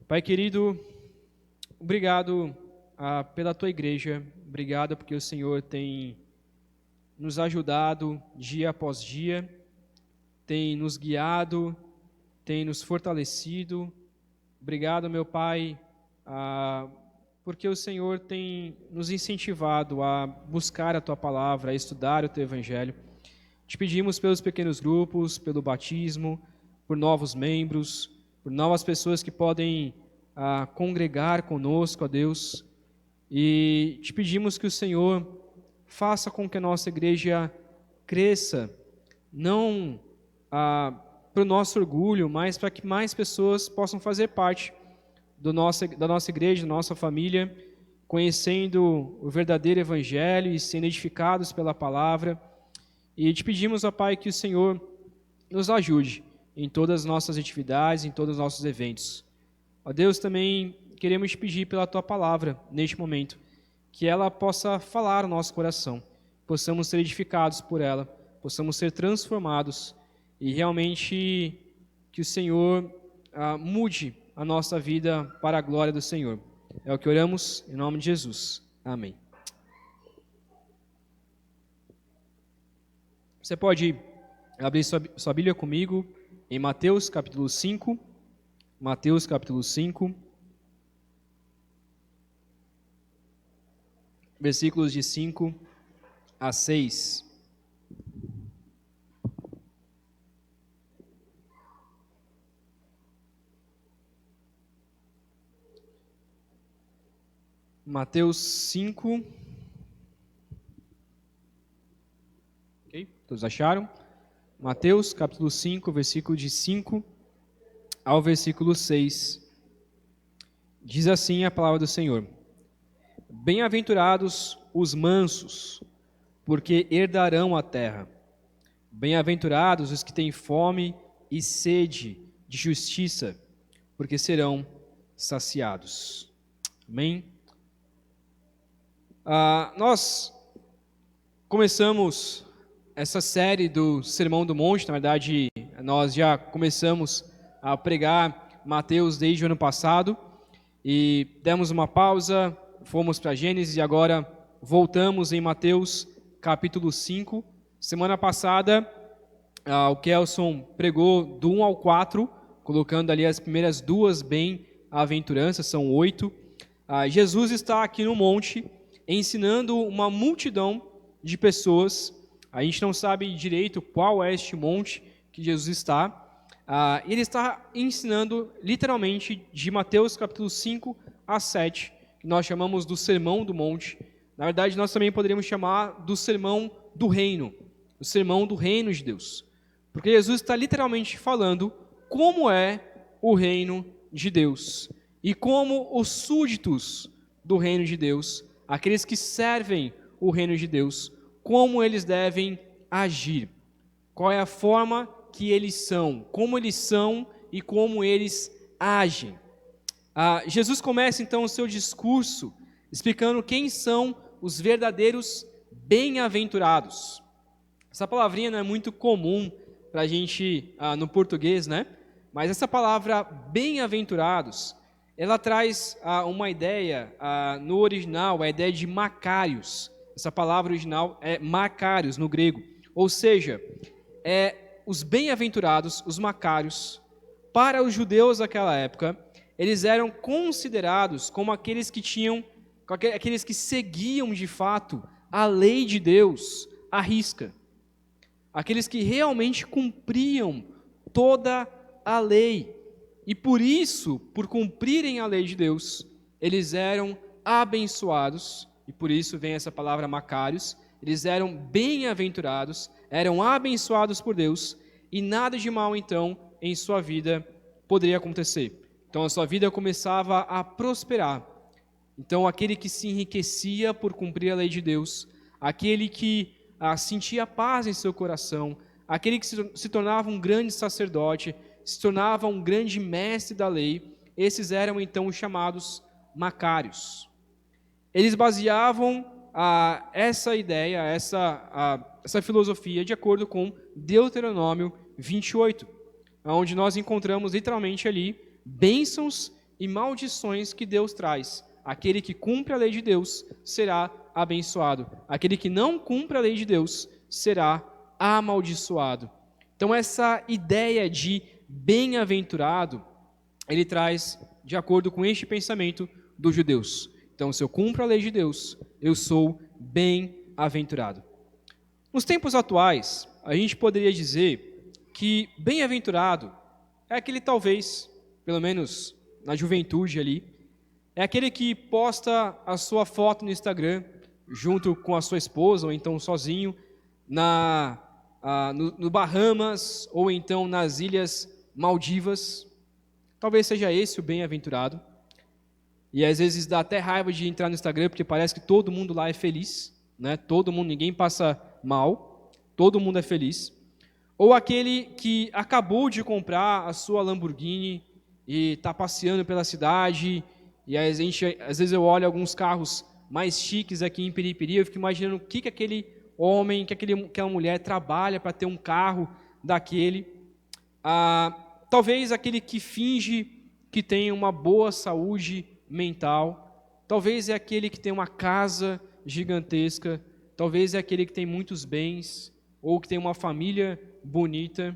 Pai querido, obrigado pela tua igreja, obrigado porque o Senhor tem nos ajudado dia após dia, tem nos guiado, tem nos fortalecido. Obrigado, meu Pai, porque o Senhor tem nos incentivado a buscar a tua palavra, a estudar o teu evangelho. Te pedimos pelos pequenos grupos, pelo batismo, por novos membros, por novas pessoas que podem congregar conosco, ó Deus. E te pedimos que o Senhor faça com que a nossa igreja cresça, não para o nosso orgulho, mas para que mais pessoas possam fazer parte da nossa igreja, da nossa família, conhecendo o verdadeiro evangelho e sendo edificados pela palavra. E te pedimos, ó Pai, que o Senhor nos ajude em todas as nossas atividades, em todos os nossos eventos. Ó Deus, também queremos te pedir pela tua palavra neste momento, que ela possa falar no nosso coração, possamos ser edificados por ela, possamos ser transformados e realmente que o Senhor mude a nossa vida para a glória do Senhor. É o que oramos em nome de Jesus. Amém. Você pode abrir sua Bíblia comigo em Mateus capítulo 5. Mateus capítulo 5. Versículos de 5 a 6. Mateus 5. Ok? Todos acharam? Mateus capítulo 5, versículo de 5 ao versículo 6. Diz assim a palavra do Senhor: Bem-aventurados os mansos, porque herdarão a terra. Bem-aventurados os que têm fome e sede de justiça, porque serão saciados. Amém? Nós começamos essa série do Sermão do Monte. Na verdade, nós já começamos a pregar Mateus desde o ano passado e demos uma pausa, fomos para Gênesis e agora voltamos em Mateus capítulo 5. Semana passada, o Kelson pregou do 1 ao 4, colocando ali as primeiras duas bem-aventuranças, são 8. Jesus está aqui no monte ensinando uma multidão de pessoas. A gente não sabe direito qual é este monte que Jesus está. Ele está ensinando literalmente de Mateus capítulo 5 a 7, que nós chamamos do Sermão do Monte. Na verdade, nós também poderíamos chamar do Sermão do Reino, o Sermão do Reino de Deus. Porque Jesus está literalmente falando como é o reino de Deus e como os súditos do reino de Deus, aqueles que servem o reino de Deus, como eles devem agir, qual é a forma que eles são e como eles agem. Jesus começa então o seu discurso explicando quem são os verdadeiros bem-aventurados. Essa palavrinha não é muito comum para a gente no português, né? Mas essa palavra bem-aventurados, ela traz uma ideia, no original, a ideia de Macários. Essa palavra original é Macários no grego. Ou seja, os bem-aventurados, os Macários, para os judeus daquela época, eles eram considerados como aqueles que seguiam de fato a lei de Deus à risca. Aqueles que realmente cumpriam toda a lei. E por isso, por cumprirem a lei de Deus, eles eram abençoados, e por isso vem essa palavra Macários. Eles eram bem-aventurados, eram abençoados por Deus, e nada de mal, então, em sua vida poderia acontecer. Então, a sua vida começava a prosperar. Então, aquele que se enriquecia por cumprir a lei de Deus, aquele que sentia paz em seu coração, aquele que se tornava um grande sacerdote, se tornava um grande mestre da lei, esses eram então os chamados Macários. Eles baseavam essa ideia, essa filosofia de acordo com Deuteronômio 28, onde nós encontramos literalmente ali bênçãos e maldições que Deus traz. Aquele que cumpre a lei de Deus será abençoado. Aquele que não cumpre a lei de Deus será amaldiçoado. Então essa ideia de bem-aventurado, ele traz de acordo com este pensamento dos judeus. Então, se eu cumpro a lei de Deus, eu sou bem-aventurado. Nos tempos atuais, a gente poderia dizer que bem-aventurado é aquele talvez, pelo menos na juventude ali, é aquele que posta a sua foto no Instagram junto com a sua esposa, ou então sozinho, no Bahamas, ou então nas Ilhas Maldivas. Talvez seja esse o bem-aventurado. E às vezes dá até raiva de entrar no Instagram, porque parece que todo mundo lá é feliz, né? Todo mundo, ninguém passa mal, todo mundo é feliz. Ou aquele que acabou de comprar a sua Lamborghini e está passeando pela cidade, e às vezes eu olho alguns carros mais chiques aqui em Piripiri, eu fico imaginando o que aquele homem, que aquela mulher trabalha para ter um carro daquele. Talvez aquele que finge que tem uma boa saúde mental, talvez é aquele que tem uma casa gigantesca, talvez é aquele que tem muitos bens, ou que tem uma família bonita.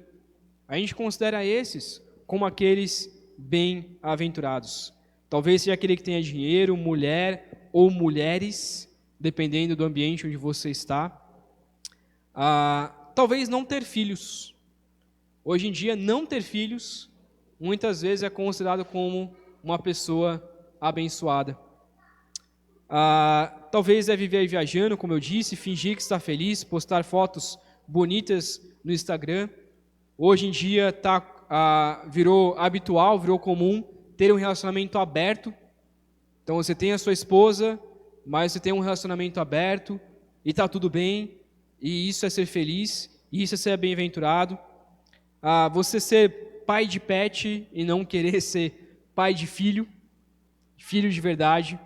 A gente considera esses como aqueles bem-aventurados. Talvez seja aquele que tenha dinheiro, mulher ou mulheres, dependendo do ambiente onde você está. Talvez não ter filhos. Hoje em dia, não ter filhos, muitas vezes é considerado como uma pessoa abençoada. Talvez é viver viajando, como eu disse, fingir que está feliz, postar fotos bonitas no Instagram. Hoje em dia virou habitual, virou comum ter um relacionamento aberto. Então você tem a sua esposa, mas você tem um relacionamento aberto e está tudo bem, e isso é ser feliz, e isso é ser bem-aventurado. Você ser pai de pet e não querer ser pai de filho de verdade.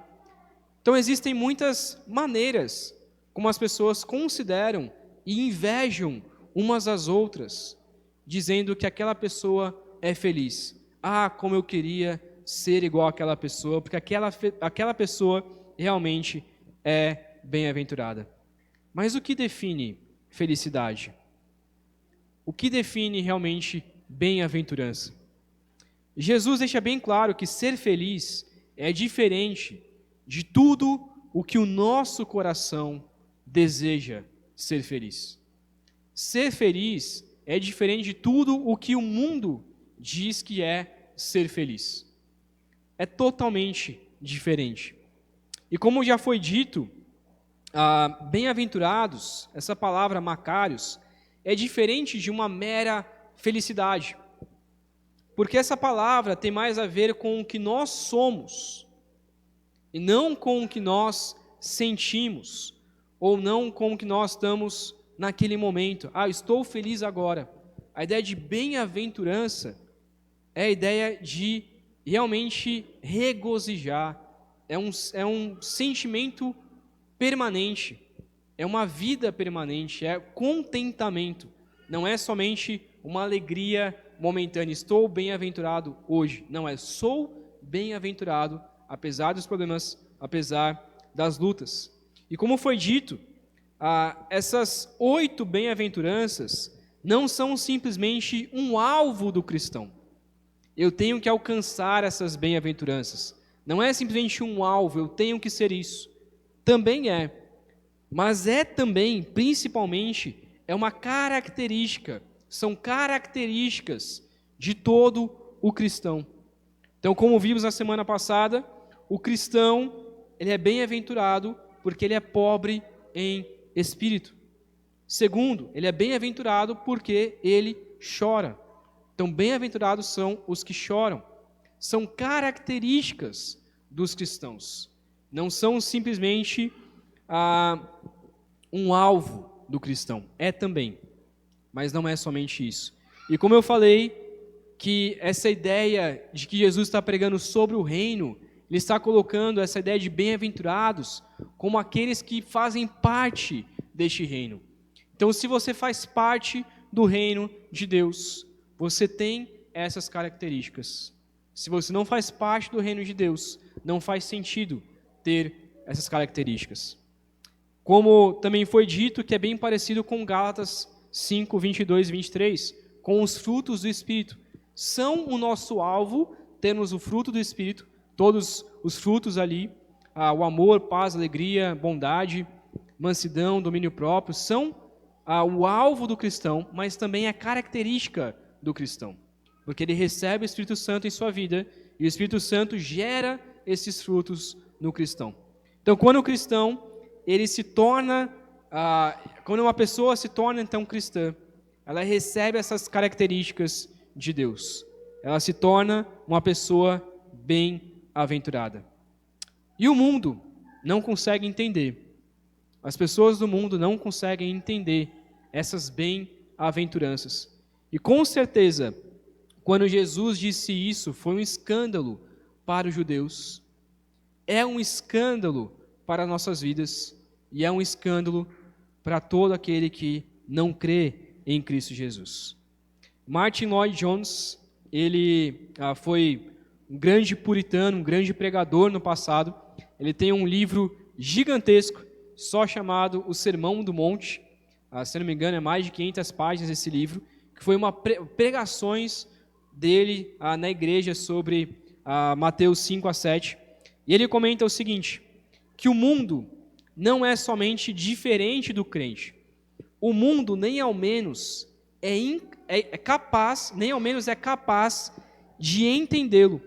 Então existem muitas maneiras como as pessoas consideram e invejam umas às outras, dizendo que aquela pessoa é feliz. Como eu queria ser igual àquela pessoa, porque aquela pessoa realmente é bem-aventurada. Mas o que define felicidade? O que define realmente bem-aventurança? Jesus deixa bem claro que ser feliz é diferente de tudo o que o nosso coração deseja ser feliz. Ser feliz é diferente de tudo o que o mundo diz que é ser feliz. É totalmente diferente. E como já foi dito, bem-aventurados, essa palavra macários, é diferente de uma mera felicidade. Porque essa palavra tem mais a ver com o que nós somos, e não com o que nós sentimos, ou não com o que nós estamos naquele momento. Estou feliz agora. A ideia de bem-aventurança é a ideia de realmente regozijar. É um sentimento permanente, é uma vida permanente, é contentamento. Não é somente uma alegria momentânea. Estou bem-aventurado hoje. Não, sou bem-aventurado, apesar dos problemas, apesar das lutas. E como foi dito, essas 8 bem-aventuranças não são simplesmente um alvo do cristão. Eu tenho que alcançar essas bem-aventuranças. Não é simplesmente um alvo, eu tenho que ser isso. Também é. Mas é também, principalmente, é uma característica, são características de todo o cristão. Então, como vimos na semana passada, o cristão, ele é bem-aventurado porque ele é pobre em espírito. Segundo, ele é bem-aventurado porque ele chora. Então, bem-aventurados são os que choram. São características dos cristãos. Não são simplesmente um alvo do cristão. É também, mas não é somente isso. E como eu falei, que essa ideia de que Jesus está pregando sobre o reino, ele está colocando essa ideia de bem-aventurados como aqueles que fazem parte deste reino. Então, se você faz parte do reino de Deus, você tem essas características. Se você não faz parte do reino de Deus, não faz sentido ter essas características. Como também foi dito, que é bem parecido com Gálatas 5, 22 e 23, com os frutos do Espírito. São o nosso alvo, termos o fruto do Espírito, todos os frutos ali, o amor, paz, alegria, bondade, mansidão, domínio próprio, são o alvo do cristão, mas também a característica do cristão. Porque ele recebe o Espírito Santo em sua vida, e o Espírito Santo gera esses frutos no cristão. Então, quando o cristão, ele se torna, quando uma pessoa se torna então cristã, ela recebe essas características de Deus. Ela se torna uma pessoa bem-aventurada. E o mundo não consegue entender. As pessoas do mundo não conseguem entender essas bem-aventuranças. E com certeza, quando Jesus disse isso, foi um escândalo para os judeus. É um escândalo para nossas vidas e é um escândalo para todo aquele que não crê em Cristo Jesus. Martin Lloyd-Jones, ele foi um grande puritano, um grande pregador no passado. Ele tem um livro gigantesco, só chamado O Sermão do Monte. Se não me engano, é mais de 500 páginas esse livro, que foi uma pregações dele na igreja sobre Mateus 5 a 7. E ele comenta o seguinte, que o mundo não é somente diferente do crente. O mundo nem ao menos é capaz de entendê-lo.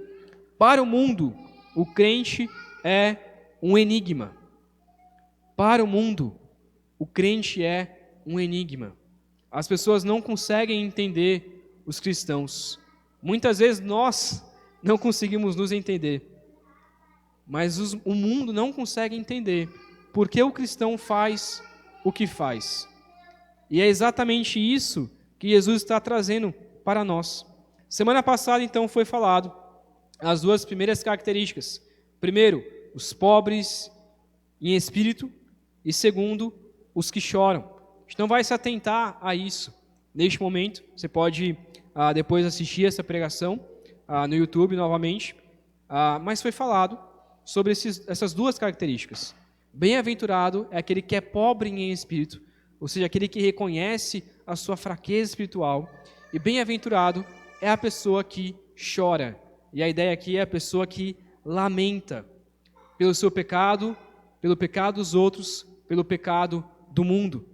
Para o mundo, o crente é um enigma. Para o mundo, o crente é um enigma. As pessoas não conseguem entender os cristãos. Muitas vezes nós não conseguimos nos entender. Mas o mundo não consegue entender por que o cristão faz o que faz. E é exatamente isso que Jesus está trazendo para nós. Semana passada, então, foi falado as duas primeiras características. Primeiro, os pobres em espírito, e segundo, os que choram. A gente não vai se atentar a isso neste momento. Você pode depois assistir essa pregação no YouTube novamente. Mas foi falado sobre essas duas características. Bem-aventurado é aquele que é pobre em espírito, ou seja, aquele que reconhece a sua fraqueza espiritual. E bem-aventurado é a pessoa que chora. E a ideia aqui é a pessoa que lamenta pelo seu pecado, pelo pecado dos outros, pelo pecado do mundo.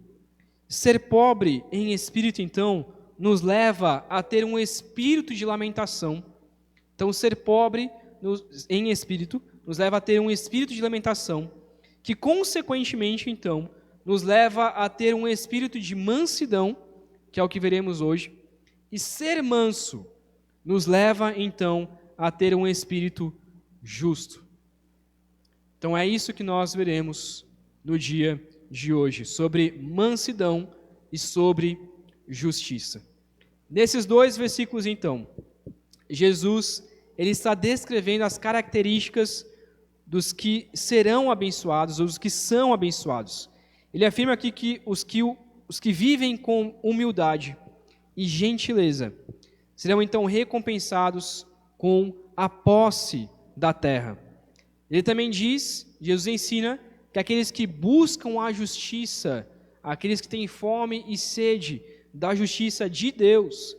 Ser pobre em espírito, então, nos leva a ter um espírito de lamentação. Então, ser pobre em espírito nos leva a ter um espírito de lamentação, que, consequentemente, então, nos leva a ter um espírito de mansidão, que é o que veremos hoje. E ser manso nos leva, então, a ter um espírito justo. Então, é isso que nós veremos no dia de hoje, sobre mansidão e sobre justiça. Nesses dois versículos, então, Jesus ele está descrevendo as características dos que serão abençoados, ou dos que são abençoados. Ele afirma aqui que os que vivem com humildade e gentileza serão então recompensados com a posse da terra. Ele também diz, Jesus ensina, que aqueles que buscam a justiça, aqueles que têm fome e sede da justiça de Deus,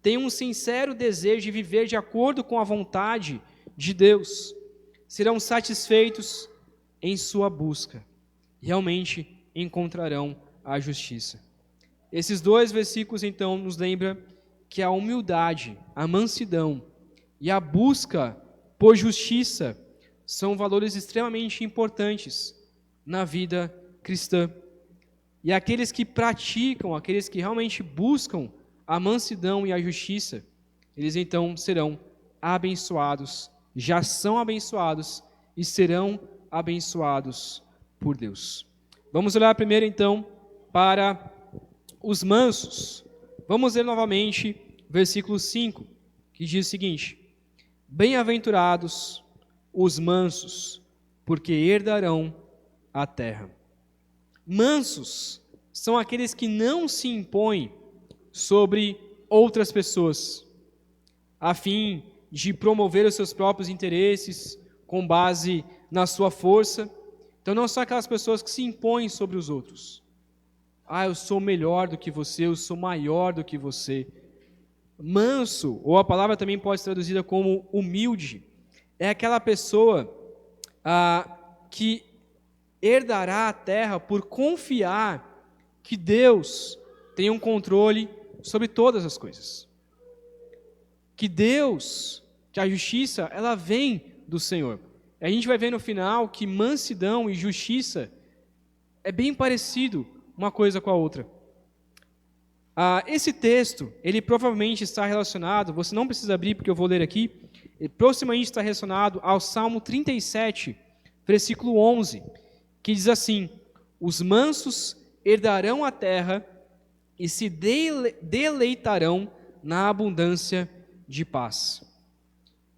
têm um sincero desejo de viver de acordo com a vontade de Deus, serão satisfeitos em sua busca, realmente encontrarão a justiça. Esses dois versículos, então, nos lembram que a humildade, a mansidão e a busca por justiça são valores extremamente importantes na vida cristã. E aqueles que praticam, aqueles que realmente buscam a mansidão e a justiça, eles então serão abençoados, já são abençoados e serão abençoados por Deus. Vamos olhar primeiro então para os mansos. Vamos ler novamente versículo 5, que diz o seguinte: Bem-aventurados os mansos, porque herdarão a terra. Mansos são aqueles que não se impõem sobre outras pessoas, a fim de promover os seus próprios interesses com base na sua força. Então não são aquelas pessoas que se impõem sobre os outros. Eu sou melhor do que você, eu sou maior do que você. Manso, ou a palavra também pode ser traduzida como humilde, é aquela pessoa que herdará a terra por confiar que Deus tem um controle sobre todas as coisas. Que a justiça, ela vem do Senhor. A gente vai ver no final que mansidão e justiça é bem parecido uma coisa com a outra. Esse texto, ele provavelmente está relacionado, você não precisa abrir porque eu vou ler aqui, ele proximamente está relacionado ao Salmo 37, versículo 11, que diz assim: os mansos herdarão a terra e se deleitarão na abundância de paz.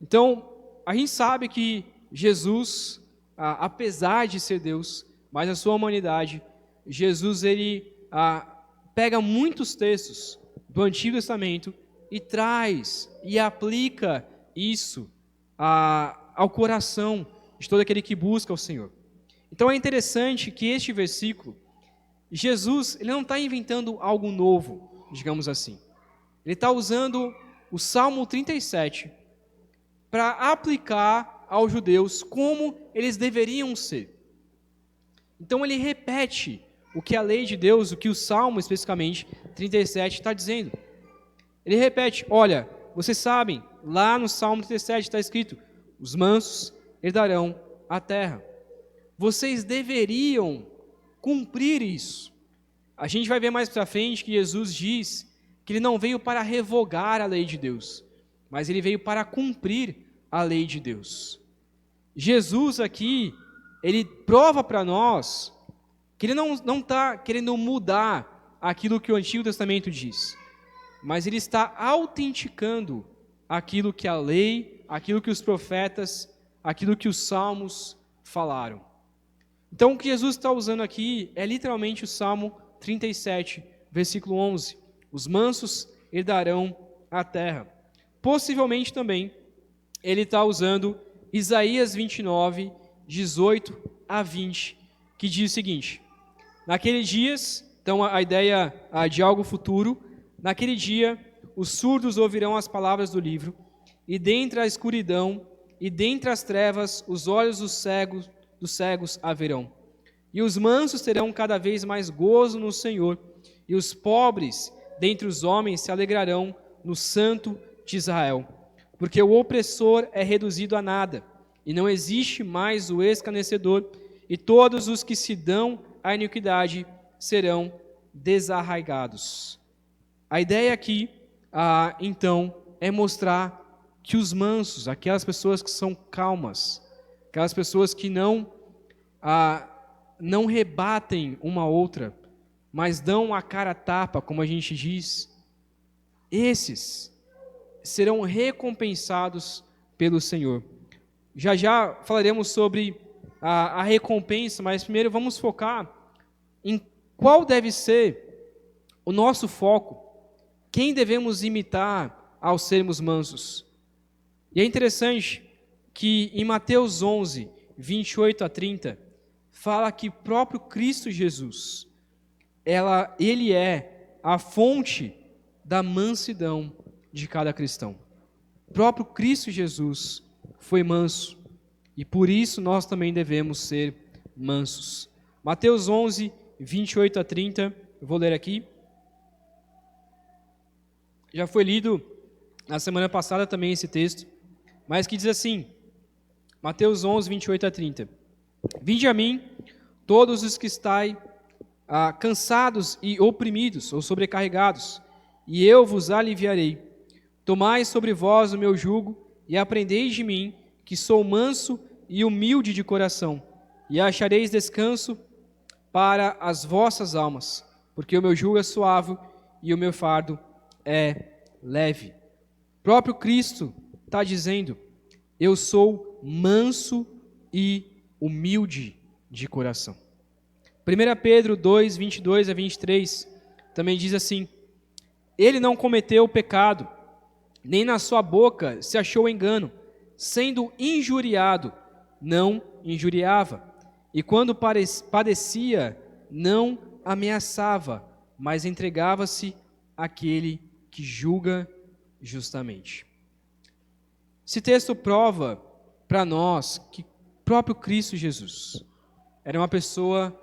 Então, a gente sabe que Jesus, apesar de ser Deus, mas a sua humanidade, Jesus, ele pega muitos textos do Antigo Testamento e traz e aplica isso ao coração de todo aquele que busca o Senhor. Então é interessante que este versículo, Jesus, ele não está inventando algo novo, digamos assim. Ele está usando o Salmo 37 para aplicar aos judeus como eles deveriam ser. Então ele repete o que a lei de Deus, o que o Salmo especificamente 37 está dizendo. Ele repete: olha, vocês sabem, lá no Salmo 37 está escrito: os mansos herdarão a terra. Vocês deveriam cumprir isso. A gente vai ver mais para frente que Jesus diz que ele não veio para revogar a lei de Deus, mas ele veio para cumprir a lei de Deus. Jesus aqui, ele prova para nós que ele não está querendo mudar aquilo que o Antigo Testamento diz, mas ele está autenticando aquilo que a lei, aquilo que os profetas, aquilo que os salmos falaram. Então o que Jesus está usando aqui é literalmente o Salmo 37, versículo 11. Os mansos herdarão a terra. Possivelmente também ele está usando Isaías 29, 18 a 20, que diz o seguinte: naqueles dias, então a ideia de algo futuro, naquele dia os surdos ouvirão as palavras do livro, e dentre a escuridão e dentre as trevas os olhos dos cegos haverão. E os mansos terão cada vez mais gozo no Senhor, e os pobres dentre os homens se alegrarão no Santo de Israel. Porque o opressor é reduzido a nada, e não existe mais o escarnecedor, e todos os que se dão à iniquidade serão desarraigados. A ideia aqui, então, é mostrar que os mansos, aquelas pessoas que são calmas, aquelas pessoas que não rebatem uma outra, mas dão a cara a tapa, como a gente diz, esses serão recompensados pelo Senhor. Já falaremos sobre a recompensa, mas primeiro vamos focar em qual deve ser o nosso foco, quem devemos imitar ao sermos mansos. E é interessante que em Mateus 11, 28 a 30, fala que próprio Cristo Jesus, ele é a fonte da mansidão de cada cristão. O próprio Cristo Jesus foi manso, e por isso nós também devemos ser mansos. Mateus 11, 28 a 30, eu vou ler aqui. Já foi lido na semana passada também esse texto, mas que diz assim, Mateus 11, 28 a 30. Vinde a mim, todos os que estáis cansados e oprimidos ou sobrecarregados, e eu vos aliviarei. Tomai sobre vós o meu jugo e aprendeis de mim, que sou manso e humilde de coração, e achareis descanso para as vossas almas, porque o meu jugo é suave e o meu fardo é leve. O próprio Cristo está dizendo: eu sou manso e humilde de coração. 1 Pedro 2, 22 a 23 também diz assim: ele não cometeu pecado, nem na sua boca se achou engano. Sendo injuriado, não injuriava. E quando padecia, não ameaçava, mas entregava-se àquele que julga justamente. Esse texto prova para nós que próprio Cristo Jesus era uma pessoa,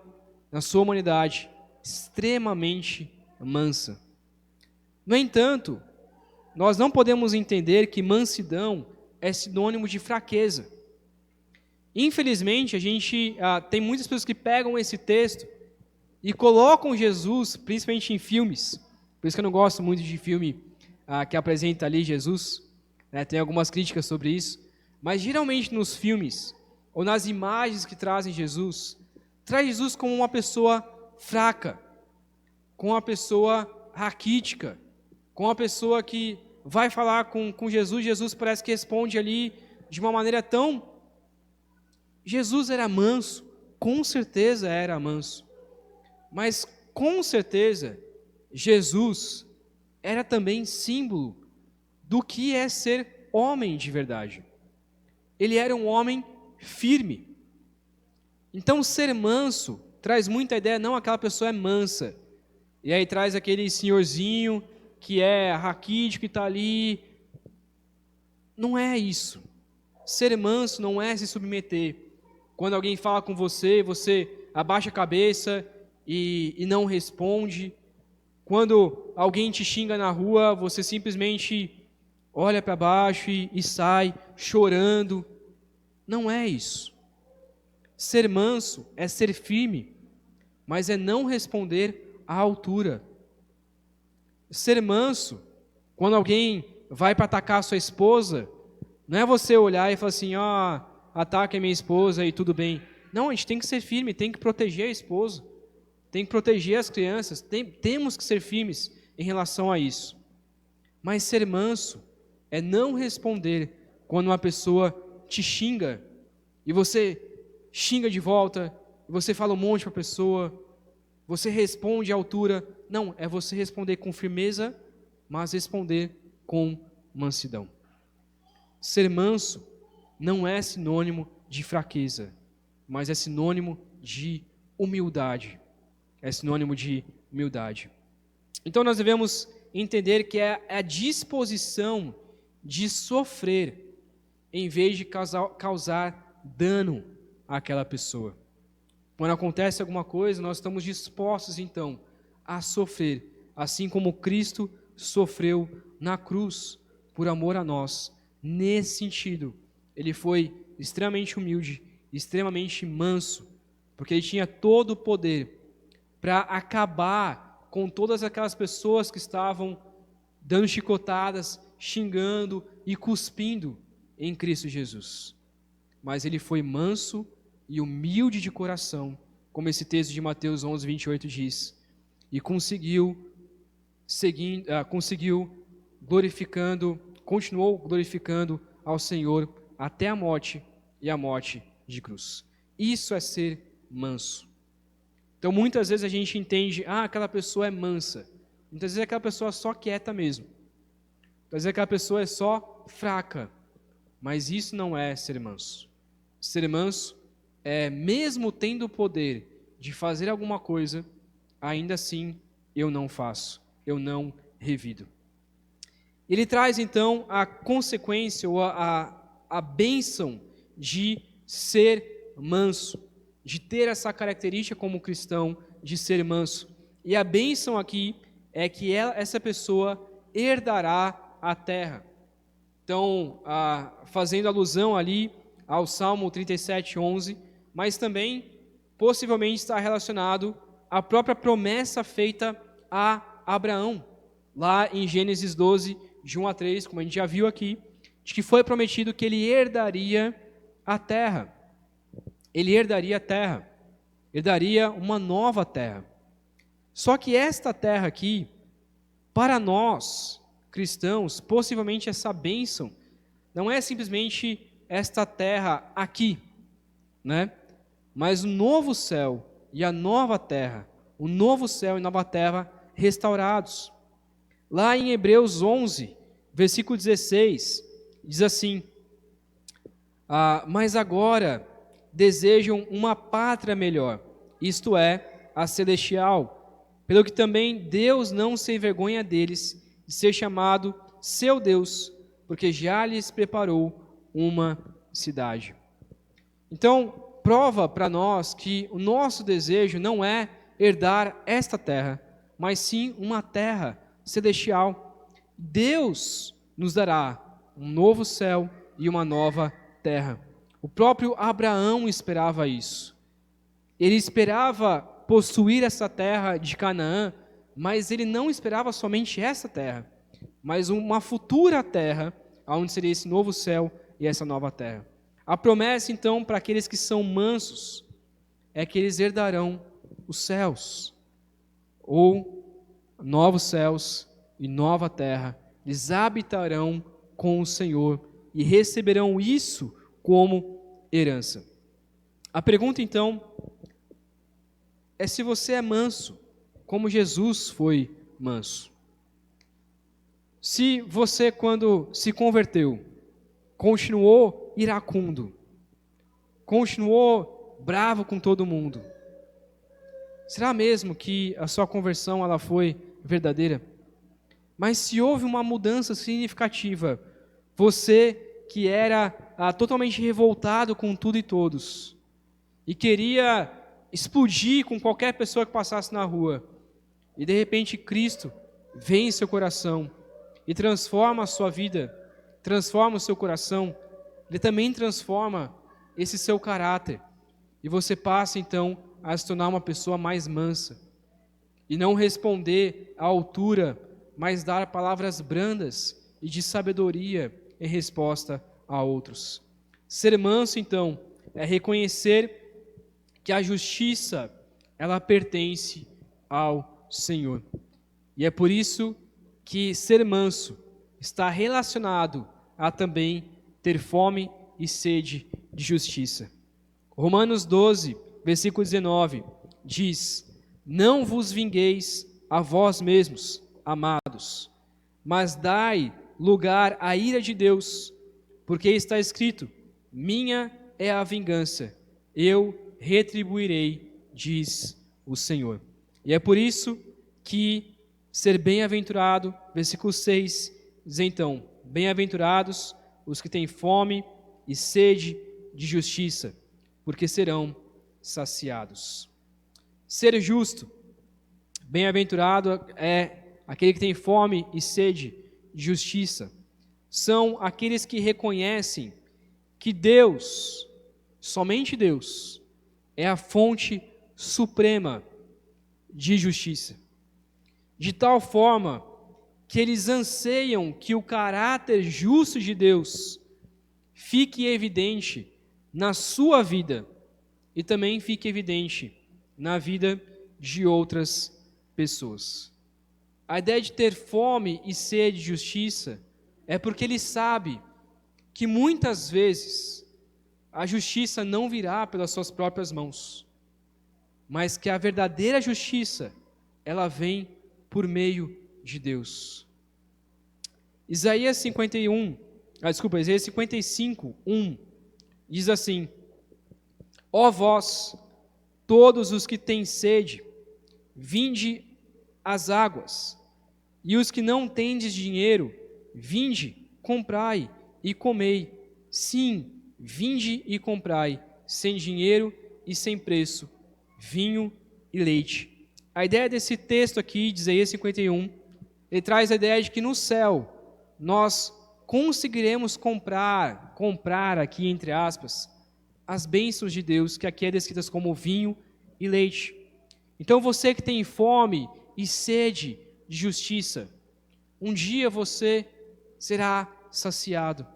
na sua humanidade, extremamente mansa. No entanto, nós não podemos entender que mansidão é sinônimo de fraqueza. Infelizmente, a gente tem muitas pessoas que pegam esse texto e colocam Jesus, principalmente em filmes. Por isso que eu não gosto muito de filme que apresenta ali Jesus. Tem algumas críticas sobre isso. Mas geralmente nos filmes, ou nas imagens que trazem Jesus, traz Jesus como uma pessoa fraca, como uma pessoa raquítica, como uma pessoa que vai falar com Jesus, Jesus parece que responde ali de uma maneira tão... Jesus era manso, com certeza era manso, mas com certeza Jesus era também símbolo do que é ser homem de verdade. Ele era um homem firme. Então ser manso traz muita ideia, não aquela pessoa é mansa, e aí traz aquele senhorzinho que é raquítico que está ali. Não é isso. Ser manso não é se submeter. Quando alguém fala com você, você abaixa a cabeça e não responde. Quando alguém te xinga na rua, você simplesmente olha para baixo e sai chorando. Não é isso. Ser manso é ser firme, mas é não responder à altura. Ser manso, quando alguém vai para atacar a sua esposa, não é você olhar e falar assim, ataque a minha esposa e tudo bem. Não, a gente tem que ser firme, tem que proteger a esposa, tem que proteger as crianças, temos que ser firmes em relação a isso. Mas ser manso é não responder quando uma pessoa te xinga e você xinga de volta, você fala um monte para a pessoa, você responde à altura. Não, é você responder com firmeza, mas responder com mansidão. Ser manso não é sinônimo de fraqueza, mas é sinônimo de humildade. É sinônimo de humildade. Então nós devemos entender que é a disposição de sofrer em vez de causar dano àquela pessoa. Quando acontece alguma coisa, nós estamos dispostos então a sofrer, assim como Cristo sofreu na cruz por amor a nós. Nesse sentido, ele foi extremamente humilde, extremamente manso, porque ele tinha todo o poder para acabar com todas aquelas pessoas que estavam dando chicotadas, xingando e cuspindo em Cristo Jesus. Mas ele foi manso e humilde de coração, como esse texto de Mateus 11, 28 diz, e continuou glorificando ao Senhor até a morte e a morte de cruz. Isso é ser manso. Então muitas vezes a gente entende, aquela pessoa é mansa. Muitas vezes aquela pessoa é só quieta mesmo. Muitas vezes aquela pessoa é só fraca. Mas isso não é ser manso. Ser manso é, mesmo tendo o poder de fazer alguma coisa, ainda assim eu não faço, eu não revido. Ele traz então a consequência ou a bênção de ser manso, de ter essa característica como cristão de ser manso. E a bênção aqui é que essa pessoa herdará a terra. Então, fazendo alusão ali ao Salmo 37, 11, mas também possivelmente está relacionado à própria promessa feita a Abraão, lá em Gênesis 12, de 1 a 3, como a gente já viu aqui, de que foi prometido que ele herdaria a terra. Ele herdaria a terra, herdaria uma nova terra. Só que esta terra aqui, para nós, cristãos, possivelmente essa bênção, não é simplesmente esta terra aqui, né? Mas o novo céu e a nova terra, o novo céu e nova terra restaurados. Lá em Hebreus 11, versículo 16, diz assim: mas agora desejam uma pátria melhor, isto é, a celestial, pelo que também Deus não se envergonha deles de ser chamado seu Deus, porque já lhes preparou uma cidade. Então, prova para nós que o nosso desejo não é herdar esta terra, mas sim uma terra celestial. Deus nos dará um novo céu e uma nova terra. O próprio Abraão esperava isso. Ele esperava possuir essa terra de Canaã, mas ele não esperava somente essa terra, mas uma futura terra, onde seria esse novo céu e essa nova terra. A promessa, então, para aqueles que são mansos, é que eles herdarão os céus, ou novos céus e nova terra. Eles habitarão com o Senhor e receberão isso como herança. A pergunta, então, é se você é manso, como Jesus foi manso. Se você, quando se converteu, continuou iracundo, continuou bravo com todo mundo, será mesmo que a sua conversão ela foi verdadeira? Mas se houve uma mudança significativa, você que era totalmente revoltado com tudo e todos, e queria explodir com qualquer pessoa que passasse na rua, e de repente Cristo vem em seu coração e transforma a sua vida, transforma o seu coração, Ele também transforma esse seu caráter, e você passa então a se tornar uma pessoa mais mansa, e não responder à altura, mas dar palavras brandas e de sabedoria em resposta a outros. Ser manso, então, é reconhecer que a justiça, ela pertence ao Senhor. E é por isso que ser manso está relacionado a também ter fome e sede de justiça. Romanos 12, versículo 19, diz: não vos vingueis a vós mesmos, amados, mas dai lugar à ira de Deus, porque está escrito: minha é a vingança, eu retribuirei, diz o Senhor. E é por isso que ser bem-aventurado, versículo 6, diz então: bem-aventurados os que têm fome e sede de justiça, porque serão saciados. Ser justo, bem-aventurado é aquele que tem fome e sede de justiça. São aqueles que reconhecem que Deus, somente Deus, é a fonte suprema de justiça. De tal forma que eles anseiam que o caráter justo de Deus fique evidente na sua vida e também fique evidente na vida de outras pessoas. A ideia de ter fome e sede de justiça é porque ele sabe que muitas vezes a justiça não virá pelas suas próprias mãos, mas que a verdadeira justiça, ela vem por meio de Deus. Isaías 55, 1, diz assim: ó vós, todos os que têm sede, vinde às águas, e os que não tendes dinheiro, vinde, comprai e comei. Sim, vinde e comprai, sem dinheiro e sem preço, vinho e leite. A ideia desse texto aqui, de Isaías 51, ele traz a ideia de que no céu nós conseguiremos comprar aqui, entre aspas, as bênçãos de Deus, que aqui é descritas como vinho e leite. Então você que tem fome e sede de justiça, um dia você será saciado.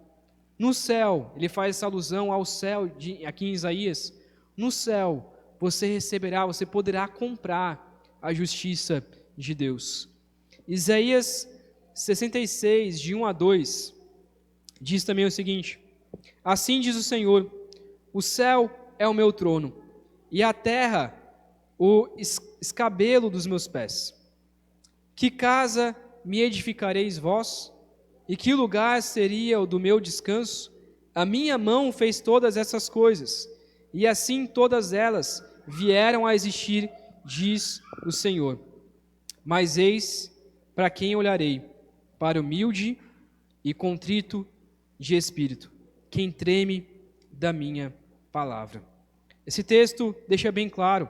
No céu, ele faz essa alusão ao céu, aqui em Isaías, no céu você receberá, você poderá comprar a justiça de Deus. Isaías 66, de 1 a 2, diz também o seguinte: assim diz o Senhor, o céu é o meu trono, e a terra o escabelo dos meus pés. Que casa me edificareis vós? E que lugar seria o do meu descanso? A minha mão fez todas essas coisas, e assim todas elas vieram a existir, diz o Senhor. Mas eis para quem olharei, para o humilde e contrito de espírito, quem treme da minha palavra. Esse texto deixa bem claro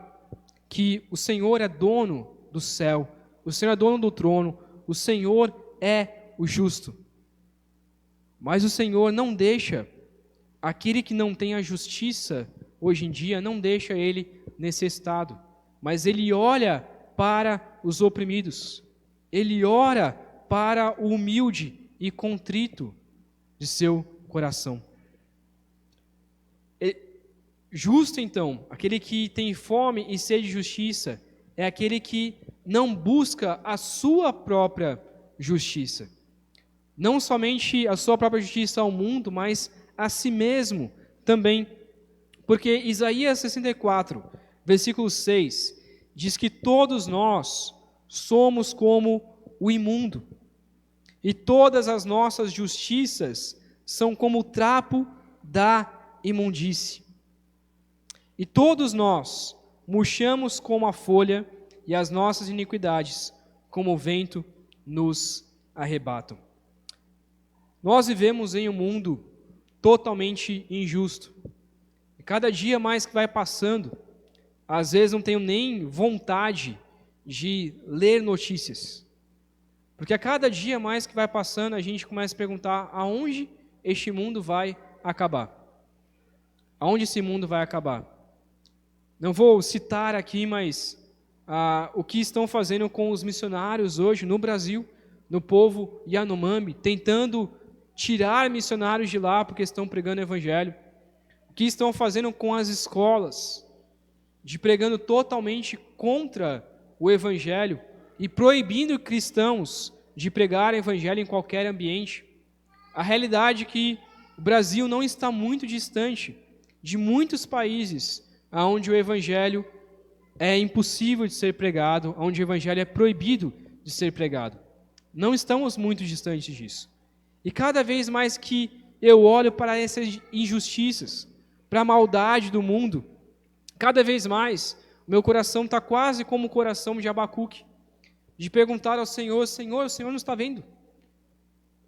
que o Senhor é dono do céu, o Senhor é dono do trono, o Senhor é o justo. Mas o Senhor não deixa aquele que não tem a justiça hoje em dia, não deixa ele necessitado, mas ele olha para os oprimidos, ele ora para o humilde e contrito de seu coração. Justo, então, aquele que tem fome e sede de justiça, é aquele que não busca a sua própria justiça. Não somente a sua própria justiça ao mundo, mas a si mesmo também. Porque Isaías 64, versículo 6, diz que todos nós somos como o imundo, e todas as nossas justiças são como o trapo da imundície. E todos nós murchamos como a folha, e as nossas iniquidades, como o vento, nos arrebatam. Nós vivemos em um mundo totalmente injusto. E cada dia mais que vai passando, às vezes não tenho nem vontade de ler notícias. Porque a cada dia mais que vai passando, a gente começa a perguntar aonde este mundo vai acabar. Aonde esse mundo vai acabar? Não vou citar aqui, mas o que estão fazendo com os missionários hoje no Brasil, no povo Yanomami, tentando tirar missionários de lá porque estão pregando o evangelho. O que estão fazendo com as escolas, de pregando totalmente contra o evangelho e proibindo cristãos de pregar o evangelho em qualquer ambiente. A realidade é que o Brasil não está muito distante de muitos países onde o evangelho é impossível de ser pregado, onde o evangelho é proibido de ser pregado. Não estamos muito distantes disso. E cada vez mais que eu olho para essas injustiças, para a maldade do mundo, cada vez mais o meu coração está quase como o coração de Abacuque, de perguntar ao Senhor: Senhor, o Senhor não está vendo?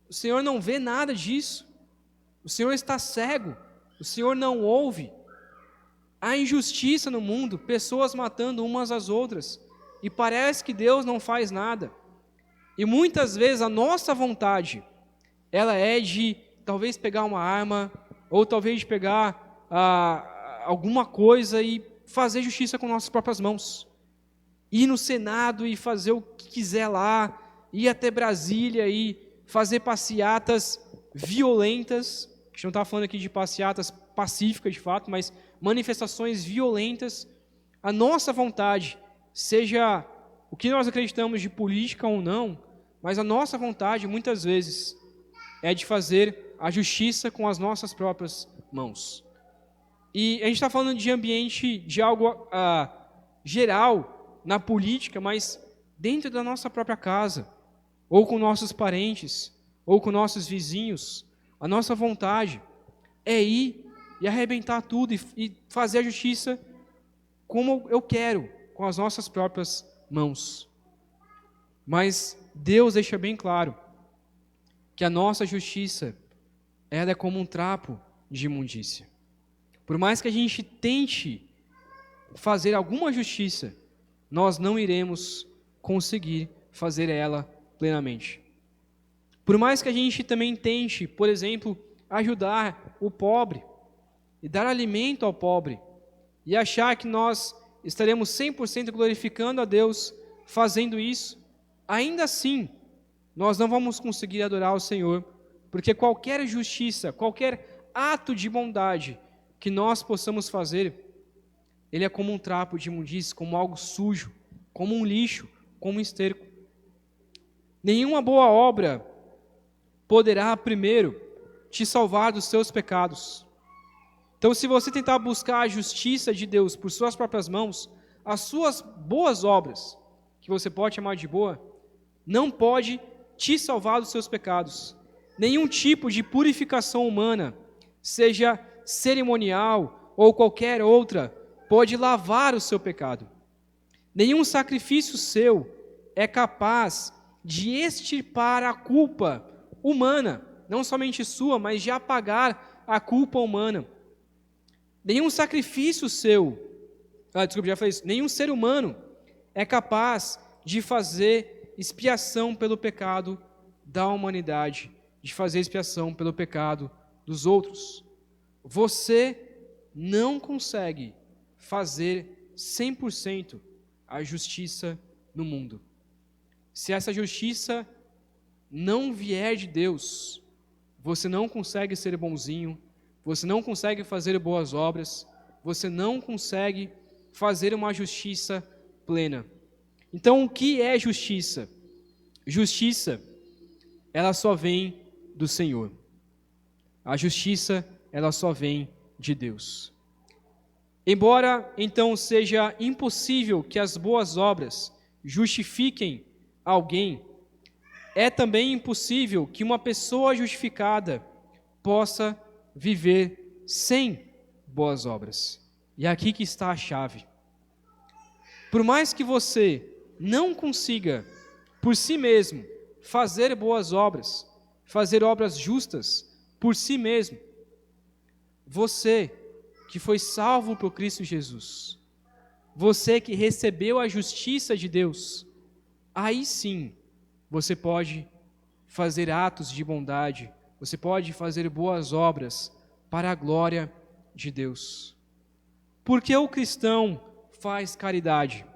O Senhor não vê nada disso? O Senhor está cego? O Senhor não ouve? Há injustiça no mundo, pessoas matando umas às outras, e parece que Deus não faz nada. E muitas vezes a nossa vontade, ela é de talvez pegar uma arma, ou talvez de pegar alguma coisa e fazer justiça com nossas próprias mãos. Ir no Senado e fazer o que quiser lá, ir até Brasília e fazer passeatas violentas. A gente não está falando aqui de passeatas pacíficas de fato, mas manifestações violentas. A nossa vontade, seja o que nós acreditamos de política ou não, mas a nossa vontade muitas vezes é de fazer a justiça com as nossas próprias mãos. E a gente está falando de ambiente, de algo geral na política, mas dentro da nossa própria casa, ou com nossos parentes, ou com nossos vizinhos, a nossa vontade é ir e arrebentar tudo e fazer a justiça como eu quero, com as nossas próprias mãos. Mas Deus deixa bem claro que a nossa justiça, ela é como um trapo de imundícia. Por mais que a gente tente fazer alguma justiça, nós não iremos conseguir fazer ela plenamente. Por mais que a gente também tente, por exemplo, ajudar o pobre e dar alimento ao pobre e achar que nós estaremos 100% glorificando a Deus fazendo isso, ainda assim, nós não vamos conseguir adorar o Senhor, porque qualquer justiça, qualquer ato de bondade que nós possamos fazer, ele é como um trapo de imundície, como algo sujo, como um lixo, como um esterco. Nenhuma boa obra poderá, primeiro, te salvar dos seus pecados. Então, se você tentar buscar a justiça de Deus por suas próprias mãos, as suas boas obras, que você pode chamar de boa, não pode te salvar dos seus pecados. nenhum tipo de purificação humana, seja cerimonial ou qualquer outra, pode lavar o seu pecado. Nenhum sacrifício seu é capaz de extirpar a culpa humana, não somente sua, mas de apagar a culpa humana. Nenhum sacrifício seu, já falei isso, nenhum ser humano é capaz de fazer expiação pelo pecado da humanidade, de fazer expiação pelo pecado dos outros. Você não consegue fazer 100% a justiça no mundo. Se essa justiça não vier de Deus, você não consegue ser bonzinho, você não consegue fazer boas obras, você não consegue fazer uma justiça plena. Então, o que é justiça? Justiça, ela só vem do Senhor. A justiça, ela só vem de Deus. Embora, então, seja impossível que as boas obras justifiquem alguém, é também impossível que uma pessoa justificada possa viver sem boas obras. E é aqui que está a chave. Por mais que você não consiga, por si mesmo, fazer boas obras, fazer obras justas por si mesmo, você que foi salvo por Cristo Jesus, você que recebeu a justiça de Deus, aí sim você pode fazer atos de bondade, você pode fazer boas obras para a glória de Deus. Por que o cristão faz caridade?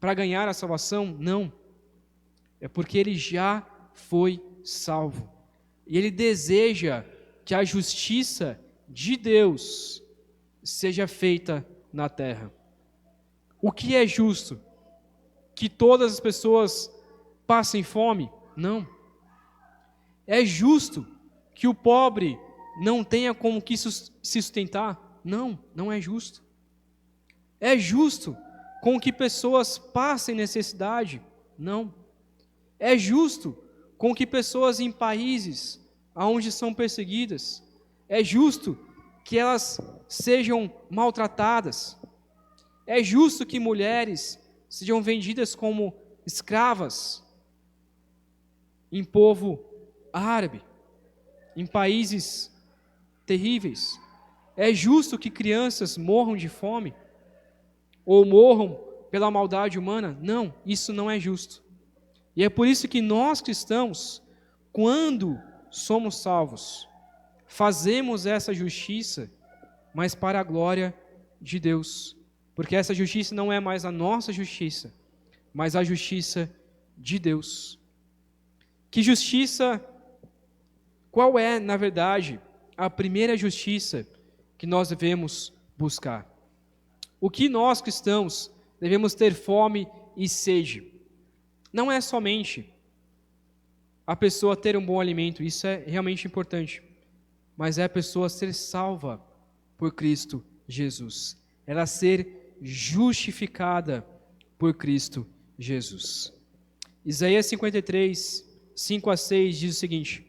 Para ganhar a salvação? Não. É porque ele já foi salvo. E ele deseja que a justiça de Deus seja feita na terra. O que é justo? Que todas as pessoas passem fome? Não. É justo que o pobre não tenha como que se sustentar? Não, não é justo. É justo com que pessoas passem necessidade? Não. É justo com que pessoas em países onde são perseguidas, é justo que elas sejam maltratadas? É justo que mulheres sejam vendidas como escravas em povo árabe, em países terríveis? É justo que crianças morram de fome ou morram pela maldade humana? Não, isso não é justo. E é por isso que nós cristãos, quando somos salvos, fazemos essa justiça, mas para a glória de Deus. Porque essa justiça não é mais a nossa justiça, mas a justiça de Deus. Que justiça, qual é, na verdade, a primeira justiça que nós devemos buscar? O que nós cristãos devemos ter fome e sede? Não é somente a pessoa ter um bom alimento, isso é realmente importante, mas é a pessoa ser salva por Cristo Jesus, ela ser justificada por Cristo Jesus. Isaías 53, 5 a 6 diz o seguinte: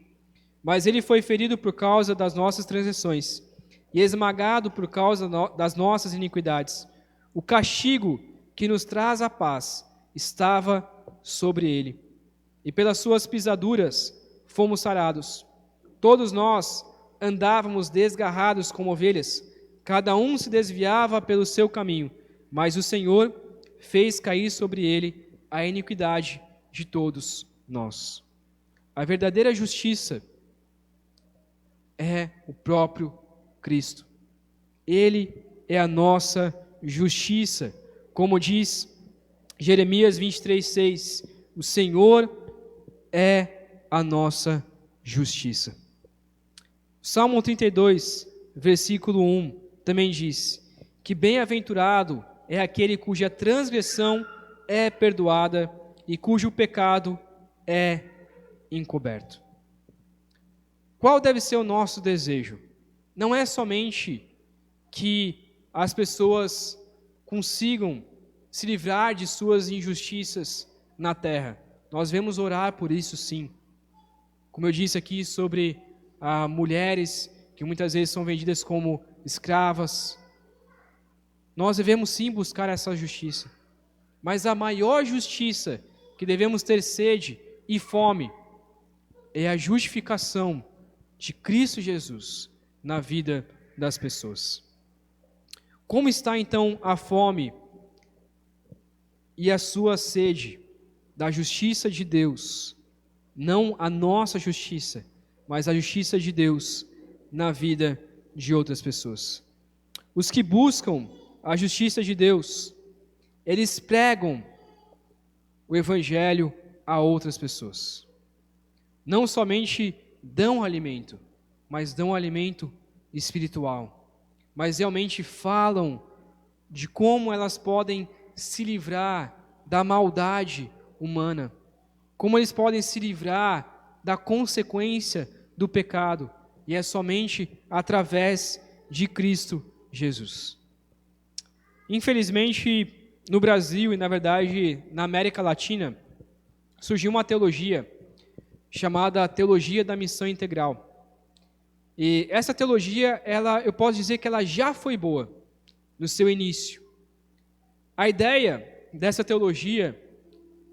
mas ele foi ferido por causa das nossas transgressões e esmagado por causa das nossas iniquidades. O castigo que nos traz a paz estava sobre ele, e pelas suas pisaduras fomos sarados. Todos nós andávamos desgarrados como ovelhas, cada um se desviava pelo seu caminho, mas o Senhor fez cair sobre ele a iniquidade de todos nós. A verdadeira justiça é o próprio Cristo. Ele é a nossa justiça, como diz Jeremias 23:6, o Senhor é a nossa justiça. Salmo 32, versículo 1, também diz que bem-aventurado é aquele cuja transgressão é perdoada e cujo pecado é encoberto. Qual deve ser o nosso desejo? Não é somente que as pessoas consigam se livrar de suas injustiças na terra. Nós devemos orar por isso sim. como eu disse aqui sobre mulheres que muitas vezes são vendidas como escravas. Nós devemos sim buscar essa justiça, mas a maior justiça que devemos ter sede e fome é a justificação de Cristo Jesus na vida das pessoas. Como está então a fome e a sua sede da justiça de Deus, não a nossa justiça, mas a justiça de Deus na vida de outras pessoas? Os que buscam a justiça de Deus, eles pregam o Evangelho a outras pessoas. Não somente dão alimento, mas dão alimento espiritual. Mas realmente falam de como elas podem se livrar da maldade humana, como eles podem se livrar da consequência do pecado, e é somente através de Cristo Jesus. Infelizmente, no Brasil e, na verdade, na América Latina, surgiu uma teologia chamada Teologia da Missão Integral. E essa teologia, eu posso dizer que ela já foi boa no seu início. A ideia dessa teologia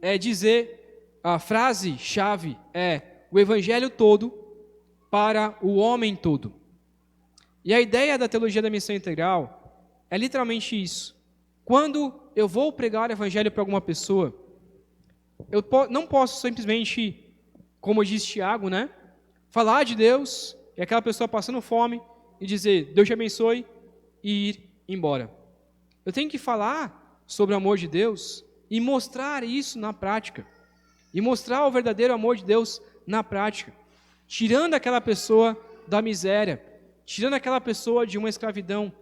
é dizer, a frase-chave é o Evangelho todo para o homem todo. E a ideia da Teologia da Missão Integral é literalmente isso. Quando eu vou pregar o Evangelho para alguma pessoa, eu não posso simplesmente, como diz Tiago, falar de Deus e aquela pessoa passando fome e dizer, Deus te abençoe, e ir embora. Eu tenho que falar sobre o amor de Deus e mostrar isso na prática. E mostrar o verdadeiro amor de Deus na prática. Tirando aquela pessoa da miséria, tirando aquela pessoa de uma escravidão.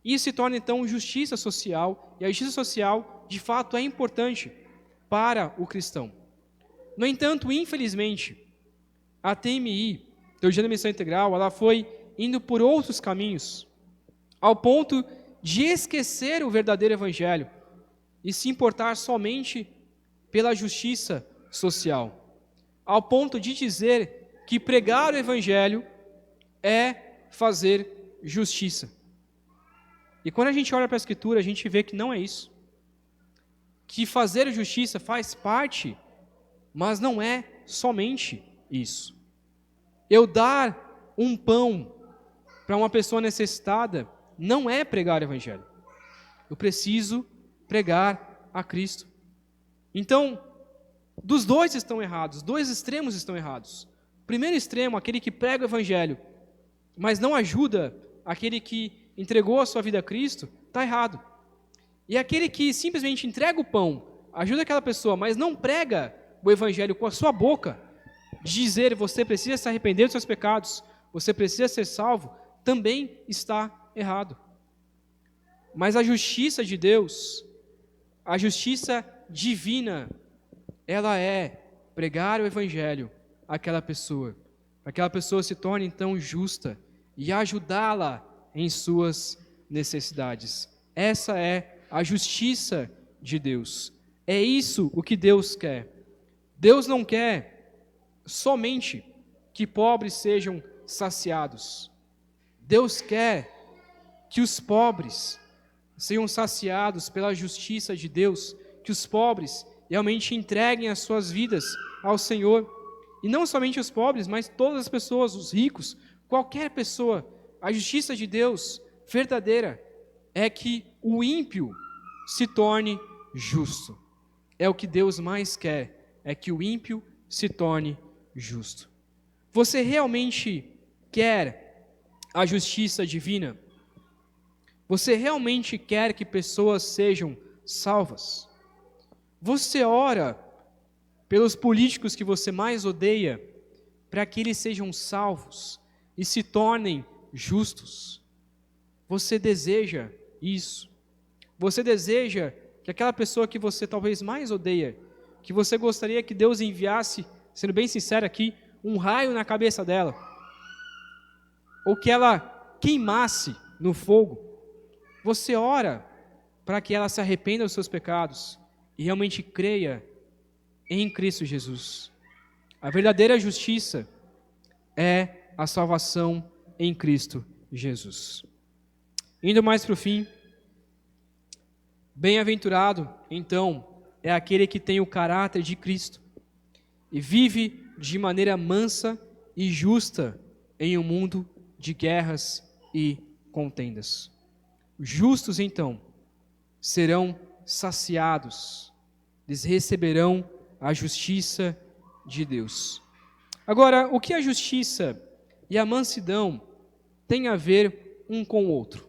Isso se torna então justiça social, e a justiça social de fato é importante para o cristão. No entanto, infelizmente, a TMI, Teologia da Missão Integral, ela foi indo por outros caminhos, ao ponto de esquecer o verdadeiro evangelho e se importar somente pela justiça social, ao ponto de dizer que pregar o evangelho é fazer justiça. E quando a gente olha para a Escritura, a gente vê que não é isso. Que fazer justiça faz parte, mas não é somente isso. Eu dar um pão para uma pessoa necessitada não é pregar o Evangelho. Eu preciso pregar a Cristo. Então, dos dois estão errados, os dois extremos estão errados. O primeiro extremo, aquele que prega o Evangelho, mas não ajuda aquele que entregou a sua vida a Cristo, está errado. E aquele que simplesmente entrega o pão, ajuda aquela pessoa, mas não prega o Evangelho com a sua boca, de dizer, você precisa se arrepender dos seus pecados, você precisa ser salvo, também está errado. Mas a justiça de Deus, a justiça divina, ela é pregar o Evangelho àquela pessoa, para que aquela pessoa se torne então justa e ajudá-la em suas necessidades. Essa é a justiça de Deus. É isso o que Deus quer. Deus não quer somente que pobres sejam saciados. Deus quer que os pobres sejam saciados pela justiça de Deus, que os pobres realmente entreguem as suas vidas ao Senhor. E não somente os pobres, mas todas as pessoas, os ricos, qualquer pessoa. A justiça de Deus verdadeira é que o ímpio se torne justo. É o que Deus mais quer, é que o ímpio se torne justo. Você realmente quer a justiça divina? Você realmente quer que pessoas sejam salvas? Você ora pelos políticos que você mais odeia, para que eles sejam salvos e se tornem justos? Você deseja isso? Você deseja que aquela pessoa que você talvez mais odeia, que você gostaria que Deus enviasse, sendo bem sincero aqui, um raio na cabeça dela, ou que ela queimasse no fogo? Você ora para que ela se arrependa dos seus pecados e realmente creia em Cristo Jesus. A verdadeira justiça é a salvação em Cristo Jesus. Indo mais para o fim, bem-aventurado, então, é aquele que tem o caráter de Cristo e vive de maneira mansa e justa em um mundo de guerras e contendas. Os justos, então, serão saciados, eles receberão a justiça de Deus. Agora, o que a justiça e a mansidão têm a ver um com o outro?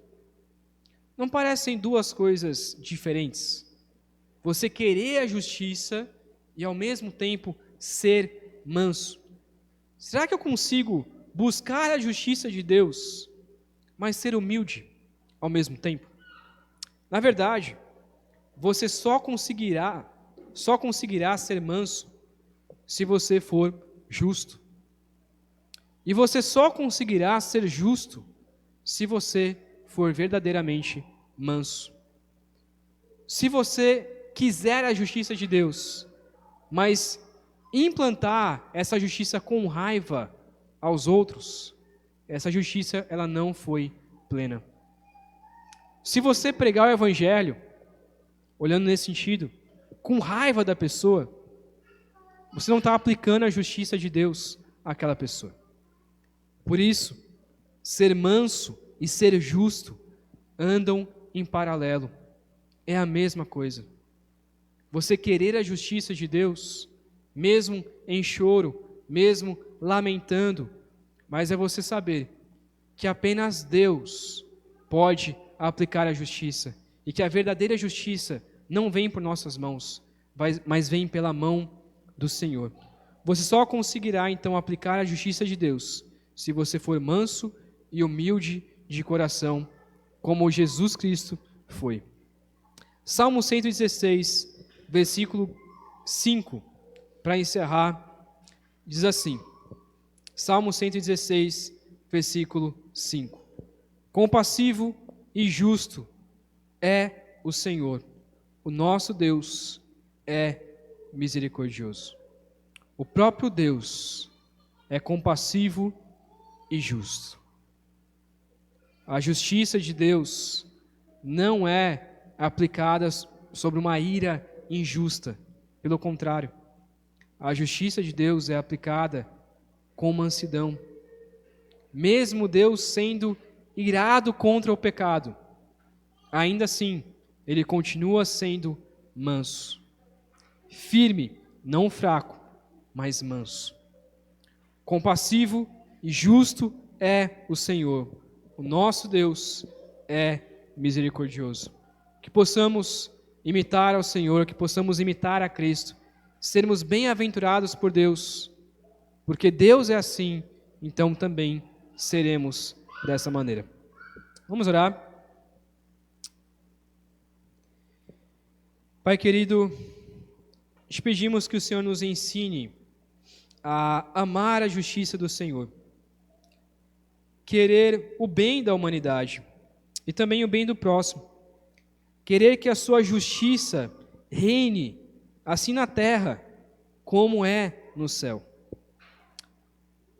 Não parecem duas coisas diferentes? Você querer a justiça e ao mesmo tempo ser manso. Será que eu consigo buscar a justiça de Deus, mas ser humilde ao mesmo tempo? Na verdade, você só conseguirá ser manso se você for justo. E você só conseguirá ser justo se você for verdadeiramente manso. Se você quiser a justiça de Deus, mas implantar essa justiça com raiva aos outros, essa justiça ela não foi plena. Se você pregar o evangelho, olhando nesse sentido, com raiva da pessoa, você não está aplicando a justiça de Deus àquela pessoa. Por isso, ser manso e ser justo andam em paralelo. É a mesma coisa. Você querer a justiça de Deus, mesmo em choro, mesmo lamentando, mas é você saber que apenas Deus pode aplicar a justiça e que a verdadeira justiça não vem por nossas mãos, mas vem pela mão do Senhor. Você só conseguirá então aplicar a justiça de Deus se você for manso e humilde de coração, como Jesus Cristo foi. Salmo 116, versículo 5, para encerrar, diz assim, Salmo 116, versículo 5. Compassivo e justo é o Senhor, o nosso Deus é misericordioso. O próprio Deus é compassivo e justo. A justiça de Deus não é aplicada sobre uma ira injusta. Pelo contrário, a justiça de Deus é aplicada com mansidão. Mesmo Deus sendo irado contra o pecado, ainda assim, Ele continua sendo manso. Firme, não fraco, mas manso. Compassivo e justo é o Senhor. O nosso Deus é misericordioso. Que possamos imitar ao Senhor, que possamos imitar a Cristo, sermos bem-aventurados por Deus, porque Deus é assim, então também seremos dessa maneira. Vamos orar. Pai querido, te pedimos que o Senhor nos ensine a amar a justiça do Senhor, querer o bem da humanidade e também o bem do próximo, querer que a sua justiça reine assim na terra como é no céu.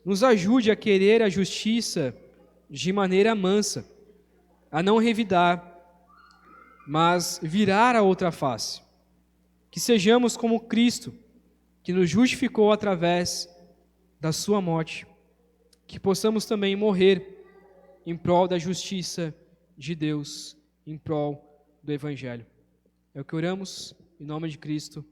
Nos ajude a querer a justiça de maneira mansa, a não revidar, mas virar a outra face. Que sejamos como Cristo, que nos justificou através da sua morte. Que possamos também morrer em prol da justiça de Deus, em prol do Evangelho. É o que oramos, em nome de Cristo.